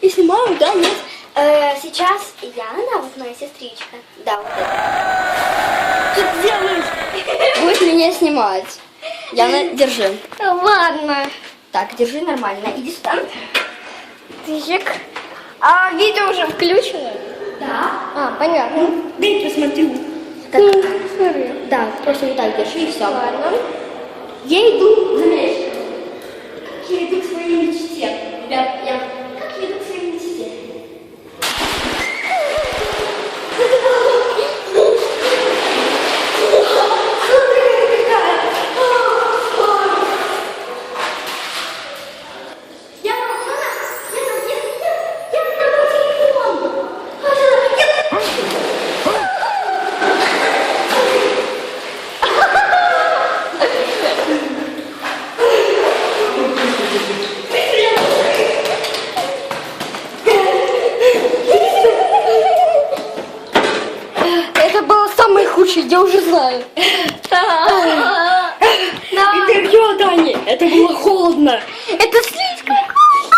И снимаю, да, нет? Сейчас Яна, вот моя сестричка. Да, вот это. Что ты делаешь? Будешь меня снимать. Яна, держи. Ладно. Так, держи нормально. Иди сюда. Тыщик. А видео уже включено? Да. А, понятно. Дай посмотрю. Так. Смотри. Да, просто вот так держи и все. Ладно. Я иду, знаешь, как я иду к своей мечте. Ребят, как я иду к своей мечте? Это было самый худший, я уже знаю. Это что, Таня? Это было холодно. Это слишком холодно.